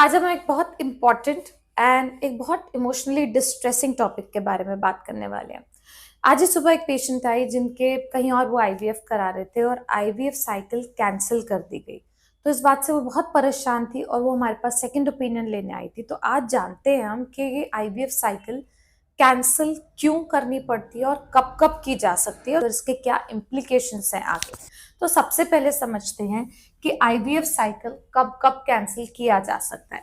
आज हम एक बहुत इम्पॉर्टेंट एंड एक बहुत इमोशनली डिस्ट्रेसिंग टॉपिक के बारे में बात करने वाले हैं। आज ही सुबह एक पेशेंट आई जिनके कहीं और वो आईवीएफ करा रहे थे और आईवीएफ साइकिल कैंसिल कर दी गई। तो इस बात से वो बहुत परेशान थी और वो हमारे पास सेकंड ओपिनियन लेने आई थी। तो आज जानते हैं हम कि ये आईवीएफ साइकिल कैंसिल क्यों करनी पड़ती है और कब कब की जा सकती है और इसके क्या इम्प्लीकेशंस हैं आगे। तो सबसे पहले समझते हैं कि आईवीएफ साइकिल कब कब कैंसिल किया जा सकता है।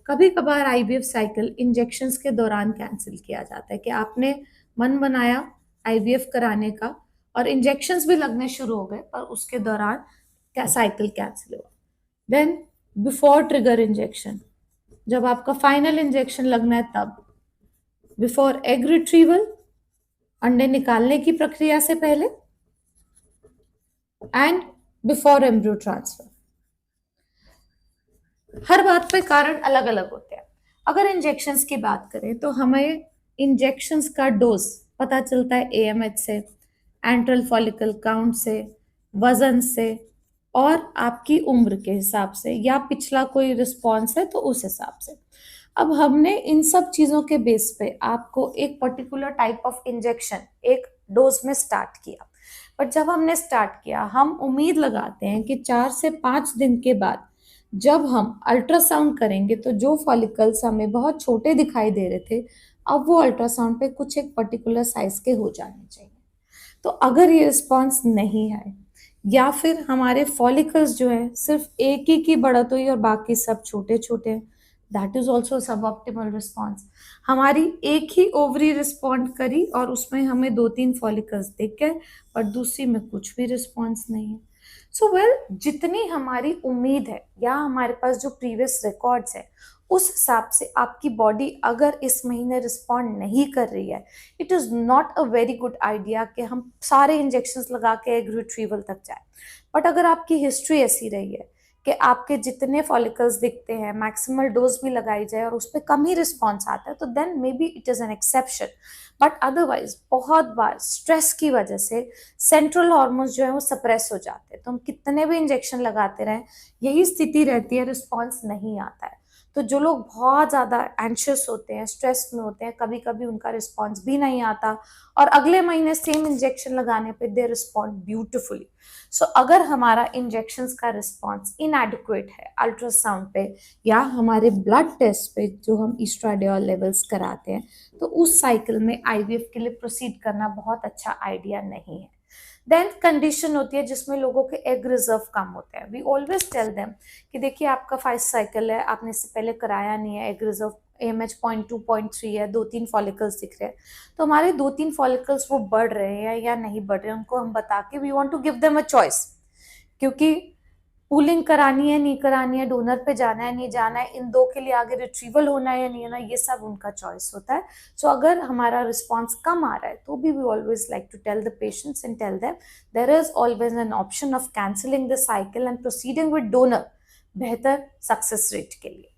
कभी कभार आईवीएफ साइकिल इंजेक्शंस के दौरान कैंसिल किया जाता है कि आपने मन बनाया आईवीएफ कराने का और इंजेक्शंस भी लगने शुरू हो गए पर उसके दौरान क्या साइकिल कैंसिल हुआ। देन बिफोर ट्रिगर इंजेक्शन, जब आपका फाइनल इंजेक्शन लगना है तब। बिफोर एग रिट्रीवल, अंडे निकालने की प्रक्रिया से पहले। And before embryo transfer. हर बात पे कारण अलग अलग होते हैं। अगर इंजेक्शंस की बात करें तो हमें इंजेक्शंस का डोज पता चलता है एएमएच से, एंट्रल फॉलिकल काउंट से, वजन से और आपकी उम्र के हिसाब से, या पिछला कोई रिस्पॉन्स है तो उस हिसाब से। अब हमने इन सब चीजों के बेस पे आपको एक पर्टिकुलर टाइप ऑफ इंजेक्शन एक डोज में स्टार्ट किया। बट जब हमने स्टार्ट किया हम उम्मीद लगाते हैं कि 4 से 5 दिन के बाद जब हम अल्ट्रासाउंड करेंगे तो जो फॉलिकल्स हमें बहुत छोटे दिखाई दे रहे थे अब वो अल्ट्रासाउंड पे कुछ एक पर्टिकुलर साइज के हो जाने चाहिए। तो अगर ये रिस्पॉन्स नहीं है या फिर हमारे फॉलिकल्स जो है सिर्फ एक ही की बढ़त हुई और बाकी सब छोटे छोटे हैं, दैट इज ऑल्सो सब ऑप्टिमल रिस्पॉन्स। हमारी एक ही ओवरी रिस्पॉन्ड करी और उसमें हमें 2-3 फॉलिकल्स दिख गए पर दूसरी में कुछ भी रिस्पॉन्स नहीं है। सो वेल, जितनी हमारी उम्मीद है या हमारे पास जो प्रीवियस रिकॉर्ड्स है उस हिसाब से आपकी बॉडी अगर इस महीने रिस्पॉन्ड नहीं कर रही है, it is not a very good idea कि हम सारे इंजेक्शंस लगा के एग रिट्रीवल तक जाए। बट अगर आपकी हिस्ट्री ऐसी रही है कि आपके जितने फॉलिकल्स दिखते हैं मैक्सिमल डोज भी लगाई जाए और उस पर कम ही रिस्पॉन्स आता है तो then maybe it is an exception. But otherwise बहुत बार स्ट्रेस की वजह से सेंट्रल हार्मोन्स जो है वो सप्रेस हो जाते हैं, तो हम कितने भी इंजेक्शन लगाते रहें यही स्थिति रहती है, रिस्पॉन्स नहीं आता है। तो जो लोग बहुत ज़्यादा एंशियस होते हैं, स्ट्रेस में होते हैं, कभी कभी उनका रिस्पॉन्स भी नहीं आता और अगले महीने सेम इंजेक्शन लगाने पे दे रिस्पॉन्ड ब्यूटिफुली। सो अगर हमारा इंजेक्शंस का रिस्पॉन्स इनएडिक्वेट है अल्ट्रासाउंड पे या हमारे ब्लड टेस्ट पे जो हम एस्ट्राडियोल लेवल्स कराते हैं तो उस साइकिल में आईवीएफ के लिए प्रोसीड करना बहुत अच्छा आइडिया नहीं है। देन कंडीशन होती है जिसमें लोगों के एग रिजर्व कम होते हैं। वी ऑलवेज टेल देम कि देखिए आपका 5 साइकिल है, आपने इससे पहले कराया नहीं है, एग रिजर्व एएमएच 0.2 0.3 है, 2-3 फॉलिकल्स दिख रहे हैं। तो हमारे 2-3 फॉलिकल्स वो बढ़ रहे हैं या नहीं बढ़ रहे हैं उनको हम बता के we want to give them a choice, क्योंकि पूलिंग करानी है नहीं करानी है, डोनर पे जाना है नहीं जाना है, इन दो के लिए आगे रिट्रीवल होना है या नहीं होना, ये सब उनका चॉइस होता है। सो अगर हमारा रिस्पॉन्स कम आ रहा है तो भी we always like to tell the patients and tell them there is always an option of cancelling the cycle and proceeding with donor बेहतर सक्सेस रेट के लिए।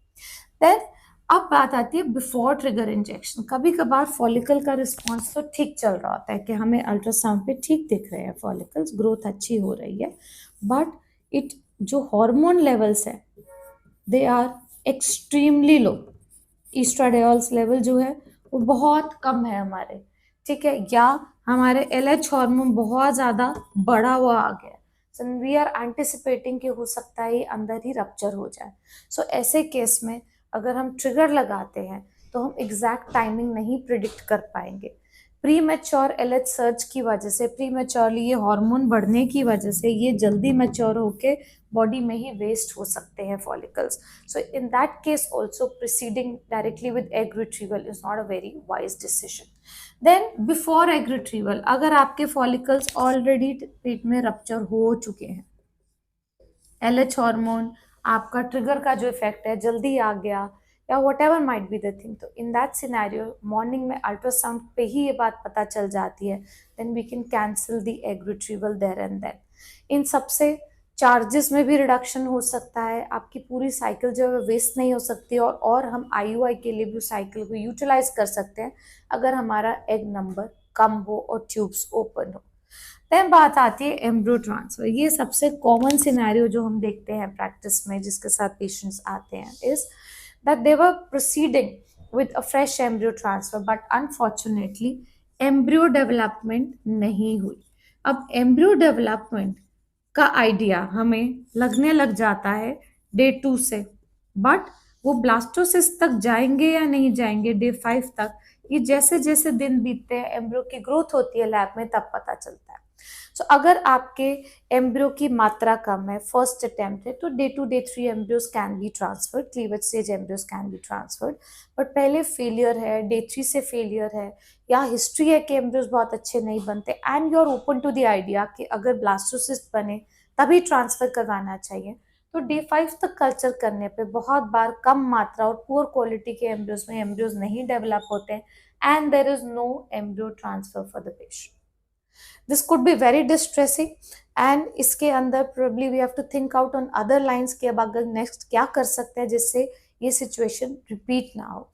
देन अब बात आती है बिफोर ट्रिगर इंजेक्शन। कभी कभार फॉलिकल का रिस्पॉन्स तो ठीक चल रहा होता है कि हमें अल्ट्रासाउंड पे ठीक दिख रहे हैं, फॉलिकल्स ग्रोथ अच्छी हो रही है, बट इट जो हार्मोन लेवल्स है they are extremely low. Estradiols level जो है वो बहुत कम है हमारे, ठीक है, या हमारे एलएच हार्मोन बहुत ज़्यादा बढ़ा हुआ आ गया, सो वी आर एंटिसिपेटिंग कि हो सकता है ये अंदर ही रप्चर हो जाए। सो ऐसे केस में अगर हम ट्रिगर लगाते हैं तो हम एग्जैक्ट टाइमिंग नहीं प्रिडिक्ट कर पाएंगे। प्री मैच्योर एलएच सर्च की वजह से, प्री मैच्योरली ये हार्मोन बढ़ने की वजह से ये जल्दी मैच्योर होके बॉडी में ही वेस्ट हो सकते हैं follicles. So in that case also proceeding directly with egg retrieval is not a very wise decision. Then before egg retrieval, अगर आपके फॉलिकल्स ऑलरेडी पेट में रप्चर हो चुके हैं, एलएच हार्मोन आपका ट्रिगर का जो इफेक्ट है जल्दी आ गया या whatever might be the thing, तो इन दैट सिनेरियो मॉर्निंग में अल्ट्रासाउंड पे ही ये बात पता चल जाती है, then we can cancel the egg retrieval there and then. इन सबसे चार्जेस में भी रिडक्शन हो सकता है, आपकी पूरी साइकिल जो है वेस्ट नहीं हो सकती और हम आईयूआई के लिए भी साइकिल को यूटिलाइज कर सकते हैं अगर हमारा एग नंबर कम हो और ट्यूब्स ओपन हो। देन बात आती है एम्ब्रियो ट्रांसफर। ये सबसे कॉमन सिनेरियो जो हम देखते हैं प्रैक्टिस में जिसके साथ पेशेंट्स आते हैं is that they were proceeding with a fresh embryo transfer, but unfortunately embryo development नहीं हुई. अब embryo development का आइडिया हमें लगने लग जाता है डे 2 से, बट वो ब्लास्टोसिस तक जाएंगे या नहीं जाएंगे डे 5 तक, ये जैसे जैसे दिन बीतते हैं, एम्ब्रियो की ग्रोथ होती है लैब में, तब पता चलता है. सो अगर आपके एम्ब्रियो की मात्रा कम है, फर्स्ट अटेम्प्ट है, तो day 2 day 3 embryos can be transferred, cleavage stage embryos can be transferred. But पहले फेलियर है, डे 3 से फेलियर है, या हिस्ट्री है कि एम्ब्रियोज बहुत अच्छे नहीं बनते, and you are open to the idea कि अगर ब्लास्टोसिस्ट बने तभी ट्रांसफर करवाना चाहिए, तो डे 5 तक कल्चर करने पे बहुत बार कम मात्रा और पुअर क्वालिटी के एम्ब्रियोज में एम्ब्रियोज नहीं डेवलप होते हैं, and there is no embryo transfer for the patient. This could be very distressing, and इसके अंदर probably we have to think out on other lines कि अब अगर नेक्स्ट क्या कर सकते हैं जिससे ये सिचुएशन रिपीट ना हो.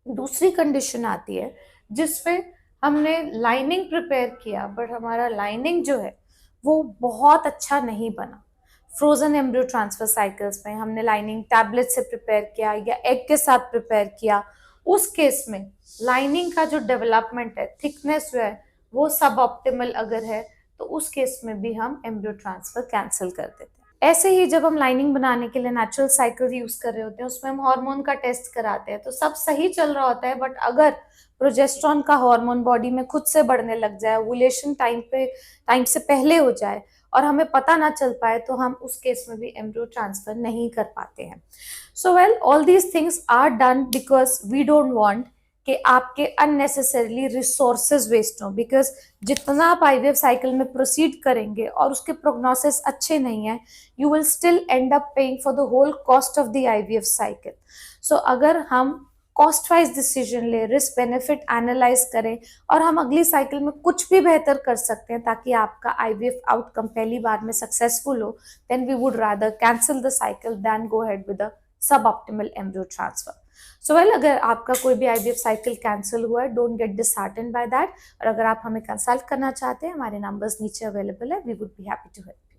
दूसरी कंडीशन आती है जिसमें हमने लाइनिंग प्रिपेयर किया, बट हमारा लाइनिंग जो है वो बहुत अच्छा नहीं बना. फ्रोजन एम्ब्रियो ट्रांसफर साइकिल्स में हमने लाइनिंग टैबलेट से प्रिपेयर किया या एग के साथ प्रिपेयर किया, उस केस में लाइनिंग का जो डेवलपमेंट है, थिकनेस जो है वो सब ऑप्टिमल अगर है, तो उस केस में भी हम एम्ब्रियो ट्रांसफर कैंसिल कर देते हैं. ऐसे ही जब हम लाइनिंग बनाने के लिए नेचुरल साइकिल यूज कर रहे होते हैं, उसमें हम हार्मोन का टेस्ट कराते हैं, तो सब सही चल रहा होता है, बट अगर प्रोजेस्टेरॉन का हार्मोन बॉडी में खुद से बढ़ने लग जाए, ओव्यूलेशन टाइम से पहले हो जाए और हमें पता ना चल पाए, तो हम उस केस में भी एम्ब्रियो ट्रांसफर नहीं कर पाते हैं. So well, all these things are done because we don't want कि आपके अननेसेसरीली रिसोर्सेज वेस्ट हो, बिकॉज जितना आप आईवीएफ साइकिल में प्रोसीड करेंगे और उसके प्रोग्नोसिस अच्छे नहीं है, you will still end up paying for the whole cost of the IVF cycle. So अगर हम कॉस्ट वाइज डिसीजन ले, रिस्क बेनिफिट एनालाइज करें, और हम अगली साइकिल में कुछ भी बेहतर कर सकते हैं ताकि आपका आईवीएफ आउटकम पहली बार में सक्सेसफुल हो, then we would rather cancel the cycle than go ahead with a suboptimal embryo transfer. So well, अगर आपका कोई भी आईवीएफ साइकिल कैंसिल हुआ है, don't get disheartened by that. और अगर आप हमें कंसल्ट करना चाहते हैं, हमारे नंबर्स नीचे अवेलेबल है, we would be happy to help.